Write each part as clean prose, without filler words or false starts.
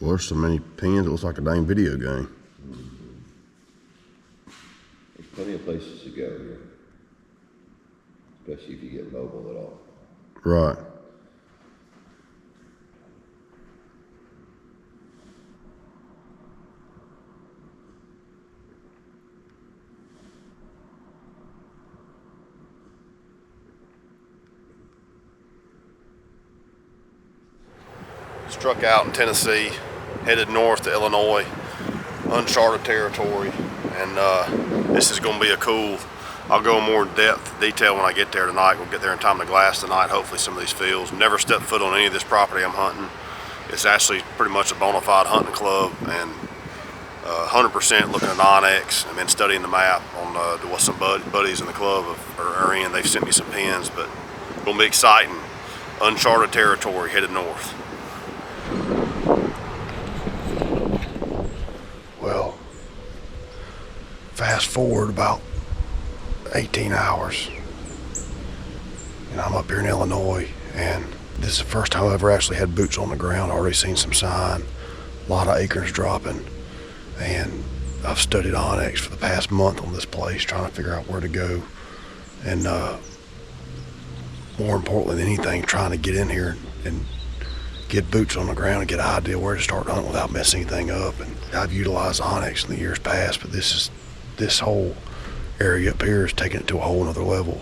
Well, there's so many pins, it looks like a dang video game. There's plenty of places to go here, especially if you get mobile at all. Right. Struck out in Tennessee, headed north to Illinois, uncharted territory, and this is going to be a cool. I'll go in more detail when I get there tonight. We'll get there in time to glass tonight, hopefully some of these fields. Never stepped foot on any of this property I'm hunting. It's actually pretty much a bona fide hunting club, and 100% looking at onyx. I've been studying the map on what some buddies in the club are in. They've sent me some pins, but it's going to be exciting. Uncharted territory, headed north. Well, fast forward about 18 hours, and I'm up here in Illinois, and this is the first time I've ever actually had boots on the ground. Already seen some sign, a lot of acres dropping, and I've studied onyx for the past month on this place, trying to figure out where to go, and more importantly than anything, trying to get in here and get boots on the ground and get an idea where to start hunting without messing anything up. And I've utilized onyx in the years past, but this whole area up here is taking it to a whole nother level.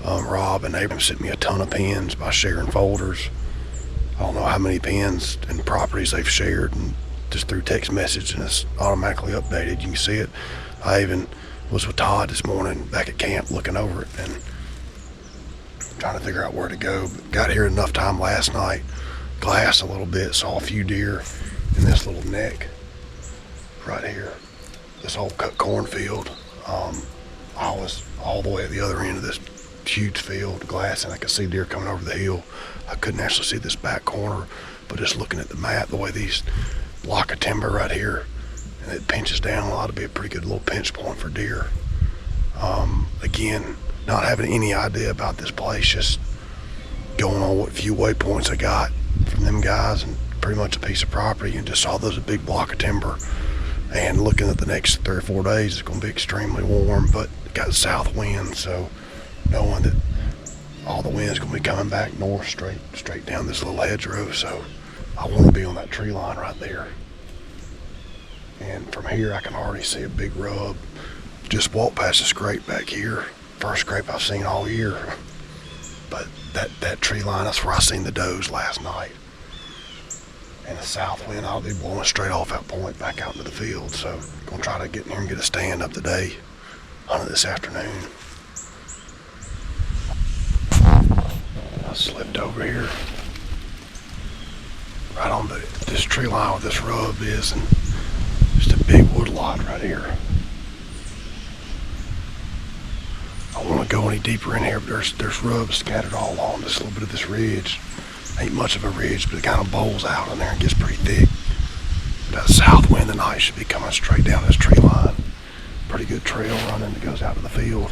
Rob and Abram sent me a ton of pins by sharing folders. I don't know how many pins and properties they've shared, and just through text message, and it's automatically updated. You can see it. I even was with Todd this morning back at camp looking over it and trying to figure out where to go. But got here enough time last night, glassed a little bit, saw a few deer in this little neck right here, this whole cut cornfield. I was all the way at the other end of this huge field glassing. I could see deer coming over the hill. I couldn't actually see this back corner, but just looking at the map, the way these block of timber right here, and it pinches down, ought to be a pretty good little pinch point for deer. Again, not having any idea about this place, just going on what few waypoints I got from them guys, and pretty much a piece of property, and just saw there's a big block of timber. And looking at the next 3 or 4 days, it's going to be extremely warm, but got south wind, so knowing that all the wind's going to be coming back north straight down this little hedgerow, so I want to be on that tree line right there. And from here I can already see a big rub. Just walked past a scrape back here, first scrape I've seen all year, but that tree line, that's where I seen the does last night. And the south wind, I'll be blowing straight off that point back out into the field. So I'm gonna try to get in here and get a stand up today, hunt it this afternoon. I slipped over here, right on this tree line where this rub is, and just a big wood lot right here. I don't want to go any deeper in here, but there's rubs scattered all along this little bit of this ridge. Ain't much of a ridge, but it kind of bowls out in there and gets pretty thick. That south wind tonight should be coming straight down this tree line. Pretty good trail running that goes out to the field.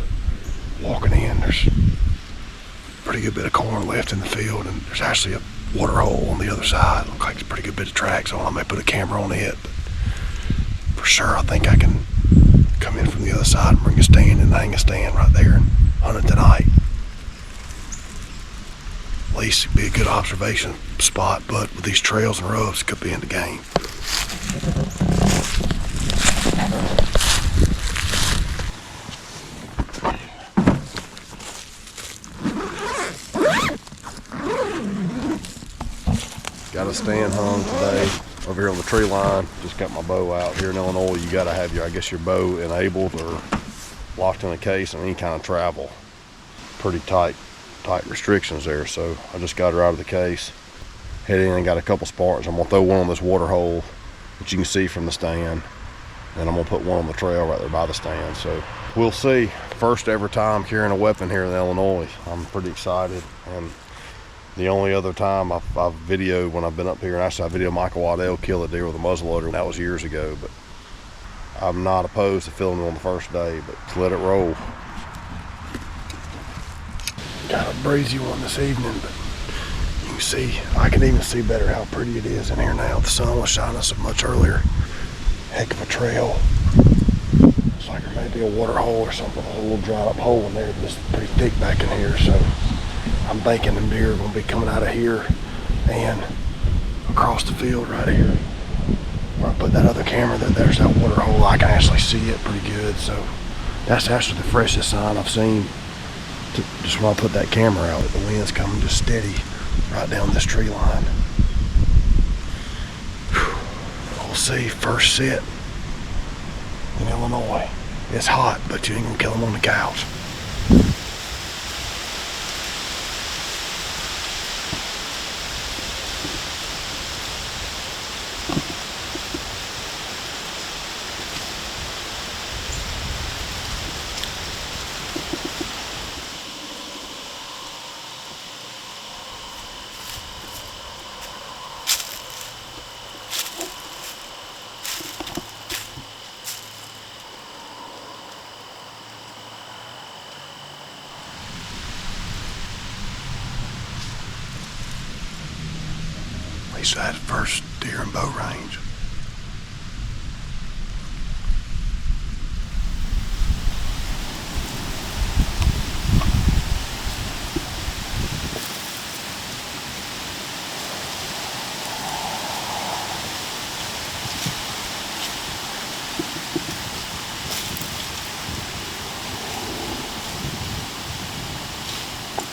Walking in, there's a pretty good bit of corn left in the field, and there's actually a water hole on the other side. Looks like it's a pretty good bit of tracks on. I may put a camera on it, but for sure I think I can come in from the other side and bring a stand and hang a stand right there and hunt it tonight. At least it'd be a good observation spot, but with these trails and rubs, it could be in the game. Got a stand hung today over here on the tree line. Just got my bow out. Here in Illinois, you gotta have your bow enabled or locked in a case on any kind of travel. Pretty tight restrictions there, so I just got her out of the case. Head in and got a couple Spartans. I'm gonna throw one on this water hole that you can see from the stand, and I'm gonna put one on the trail right there by the stand. So we'll see. First ever time carrying a weapon here in Illinois. I'm pretty excited, and the only other time I've videoed when I've been up here, and actually I videoed Michael Waddell kill a deer with a muzzleloader. That was years ago, but I'm not opposed to filming on the first day, but let it roll. Kind of breezy one this evening, but you can see, I can even see better how pretty it is in here now. The sun was shining so much earlier. Heck of a trail. Looks like there may be a water hole or something, a little dried up hole in there, but it's pretty thick back in here, so I'm thinking the deer are going to be coming out of here and across the field right here. Where I put that other camera, there's that water hole. I can actually see it pretty good, so that's actually the freshest sign I've seen. Just when I put that camera out, the wind's coming just steady right down this tree line. We'll see. First set in Illinois. It's hot, but you ain't gonna kill them on the couch. At least that first deer in bow range.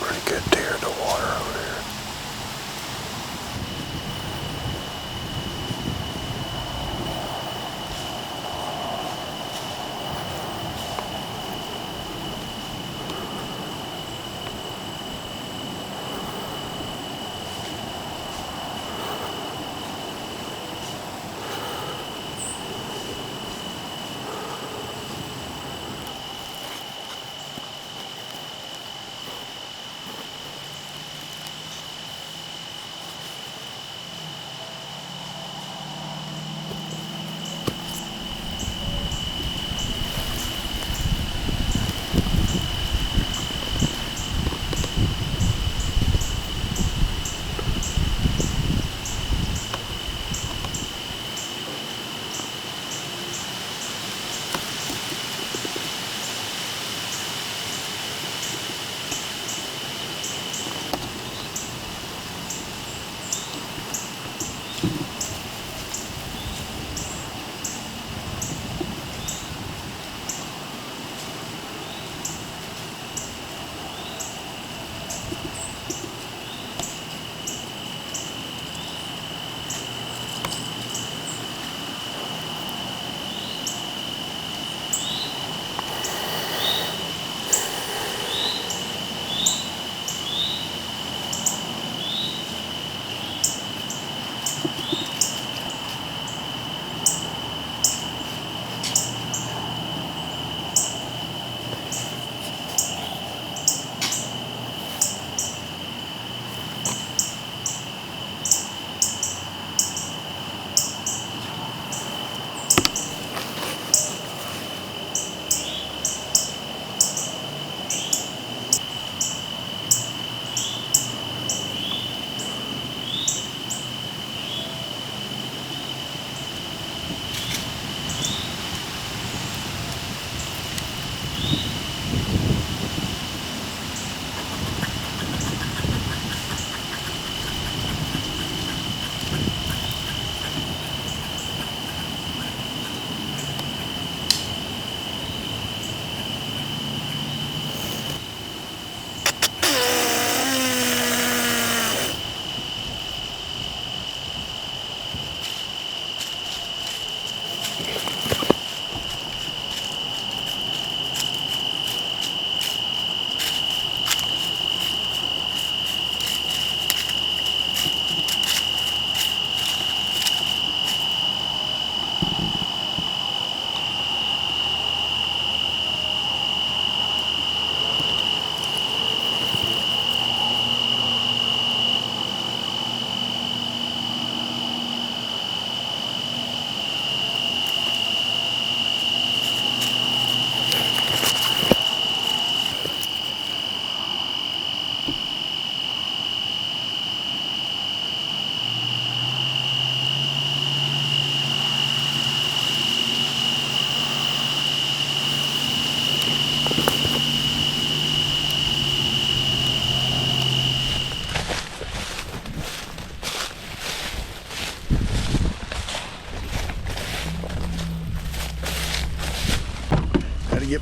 Pretty good deer in the water over there.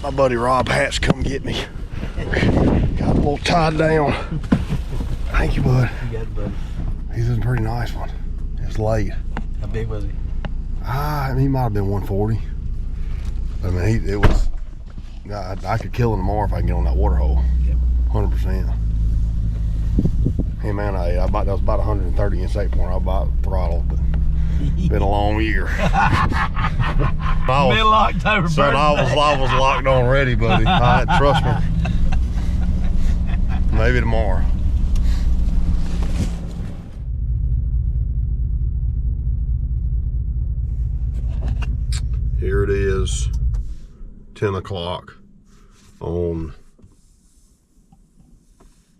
my buddy Rob Hatch come get me. Got a little tied down. Thank you, bud. You got it, buddy. He's a pretty nice one. It's late. How big was he? He might have been 140. I mean, it was. I could kill him tomorrow if I can get on that water hole. Yep. 100%. Hey man, that was about 130 inch 8-pointer. I about throttled, but been a long year. Middle October. Son, I was locked on ready, buddy. Trust me. Maybe tomorrow. Here it is, 10 o'clock on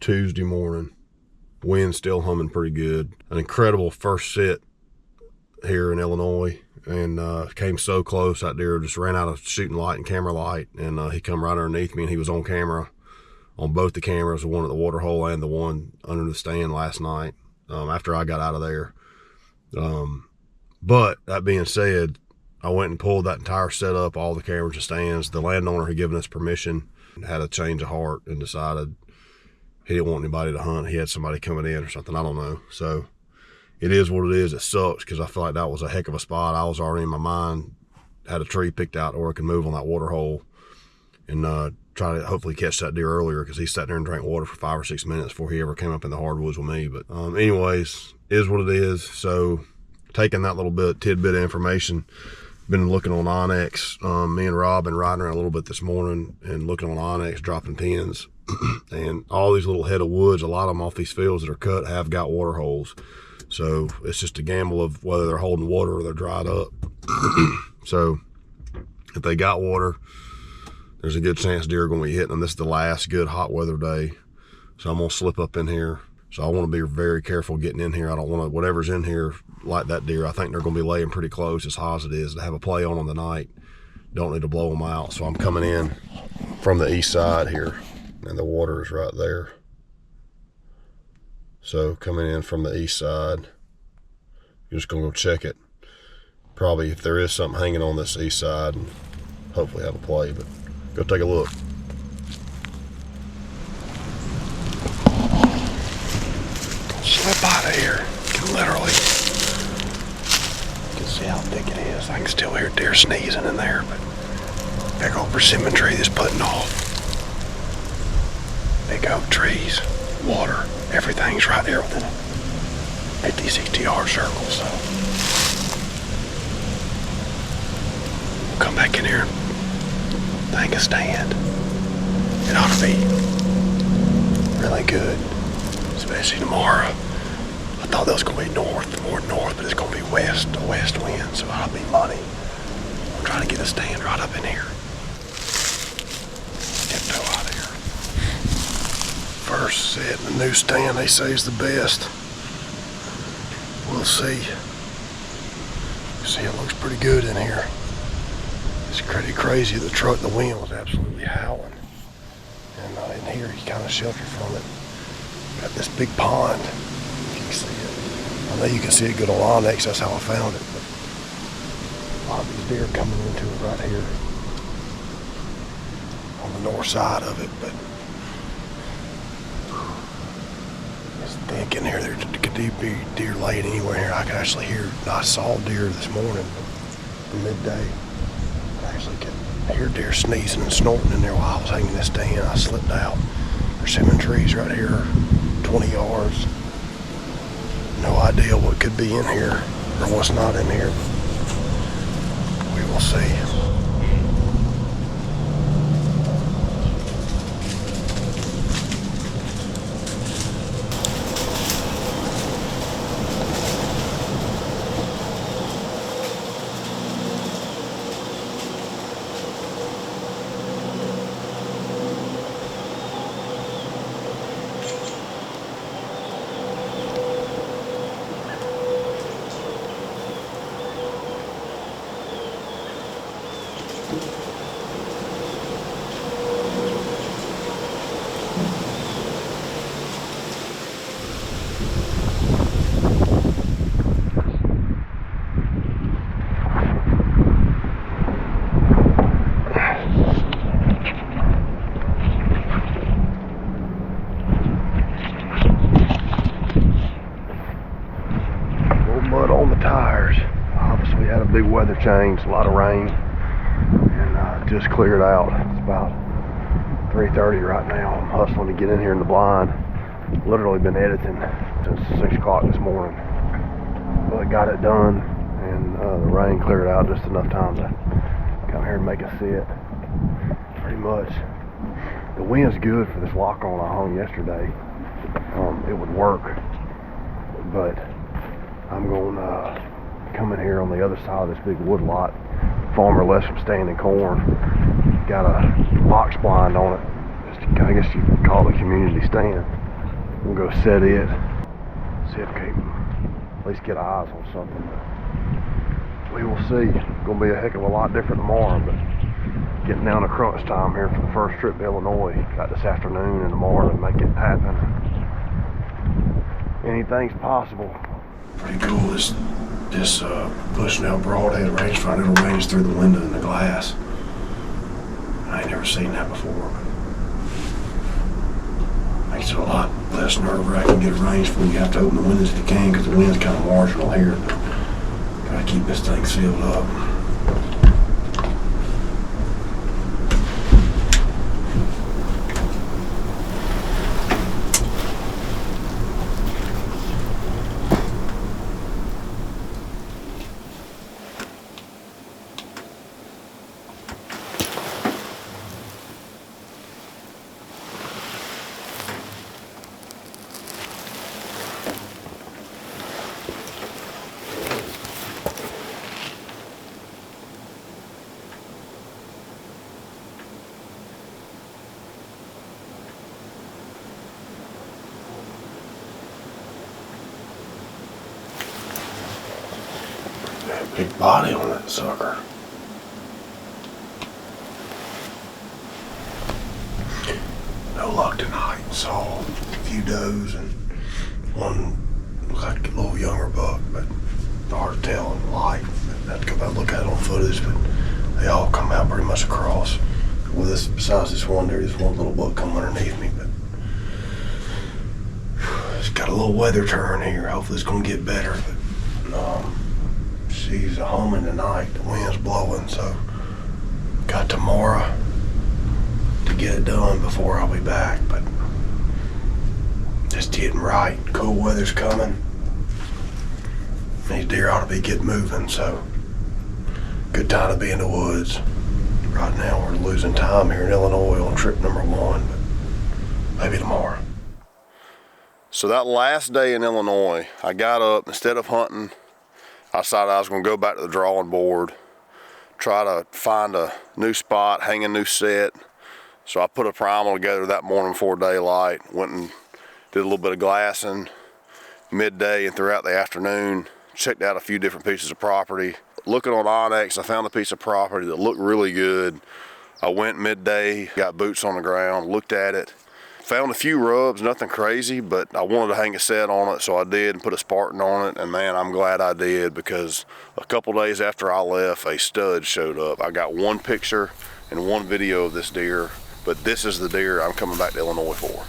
Tuesday morning. Wind still humming pretty good. An incredible first sit here in Illinois, and came so close. That deer just ran out of shooting light and camera light, and he come right underneath me, and he was on camera, on both the cameras, the one at the water hole and the one under the stand last night, after I got out of there. But that being said, I went and pulled that entire setup, all the cameras and stands. The landowner had given us permission, had a change of heart, and decided he didn't want anybody to hunt. He had somebody coming in or something, I don't know. So it is what it is. It sucks because I feel like that was a heck of a spot. I was already in my mind, had a tree picked out where I could move on that water hole and try to hopefully catch that deer earlier, because he sat there and drank water for 5 or 6 minutes before he ever came up in the hardwoods with me. But anyways, is what it is. So taking that little tidbit of information, been looking on Onyx. Me and Rob been riding around a little bit this morning and looking on Onyx, dropping pins. And all these little head of woods, a lot of them off these fields that are cut have got water holes. So it's just a gamble of whether they're holding water or they're dried up. So if they got water, there's a good chance deer are going to be hitting them. This is the last good hot weather day. So I'm going to slip up in here. So I want to be very careful getting in here. I don't want to, whatever's in here, like that deer, I think they're going to be laying pretty close as hot as it is. To have a play on the night, don't need to blow them out. So I'm coming in from the east side here, and the water is right there. So coming in from the east side, you're just going to go check it. Probably if there is something hanging on this east side, and hopefully have a play, but go take a look. Slip out of here, literally. You can see how thick it is. I can still hear deer sneezing in there, but big old persimmon tree that's putting off. Big oak trees, water, everything's right there within a 50, 60 yard circle. So we'll come back in here and take a stand. It ought to be really good, especially tomorrow. I thought that was going to be more north, but it's going to be a west wind, so that'll be money. I'm trying to get a stand right up in here. Tiptoe out of here. First set, the new stand they say is the best. We'll see. See, it looks pretty good in here. It's pretty crazy. The wind was absolutely howling. And in here, you kind of shelter from it. Got this big pond, if you can see it. I know you can see it good on Onyx, that's how I found it. But a lot of these deer coming into it right here on the north side of it. But it's thick in here. There could be deer laying anywhere here. I could actually hear, I saw deer this morning at midday. I actually could hear deer sneezing and snorting in there while I was hanging this stand. I slipped out. There's persimmon trees right here, 20 yards. No idea what could be in here or what's not in here. We will see. big weather change, a lot of rain, and just cleared out. It's about 3:30 right now. I'm hustling to get in here in the blind. Literally been editing since 6 o'clock this morning, but got it done, and the rain cleared out just enough time to come here and make a sit. Pretty much. The wind's good for this lock-on I hung yesterday. It would work, but I'm going to come in here on the other side of this big wood lot. Farmer left some standing corn. Got a box blind on it. I guess you could call it a community stand. We'll go set it. See if we can at least get eyes on something. But we will see. It's going to be a heck of a lot different tomorrow, but getting down to crunch time here for the first trip to Illinois. Got this afternoon and tomorrow to make it happen. Anything's possible. Pretty cool. This Bushnell broadhead rangefinder, it'll range through the window in the glass. I ain't never seen that before. Makes it a lot less nerve-wracking to get a range when you have to open the windows if you can, because the wind's kind of marginal here. Gotta keep this thing sealed up. Big body on that sucker. No luck tonight. Saw a few does and one looked like a little younger buck, but hard to tell in the light. I'd have to go back and look at it on footage, but they all come out pretty much across. With this, besides this one, there's one little buck come underneath me, but it's got a little weather turn here. Hopefully it's gonna get better, but she's a humming tonight. The wind's blowing, so got tomorrow to get it done before I'll be back, but just getting right. Cool weather's coming. These deer ought to be getting moving, so good time to be in the woods. Right now we're losing time here in Illinois on trip number 1, but maybe tomorrow. So that last day in Illinois, I got up, instead of hunting, I decided I was going to go back to the drawing board, try to find a new spot, hang a new set. So I put a primal together that morning before daylight, went and did a little bit of glassing midday and throughout the afternoon, checked out a few different pieces of property. Looking on Onyx, I found a piece of property that looked really good. I went midday, got boots on the ground, looked at it. Found a few rubs, nothing crazy, but I wanted to hang a set on it, so I did and put a Spartan on it, and man, I'm glad I did, because a couple days after I left, a stud showed up. I got one picture and one video of this deer, but this is the deer I'm coming back to Illinois for.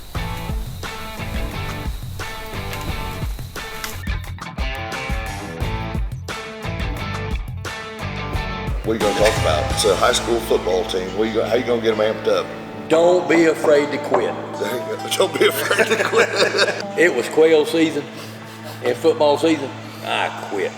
What are you going to talk about? It's a high school football team. How are you going to get them amped up? Don't be afraid to quit. Don't be afraid to quit. It was quail season and football season. I quit.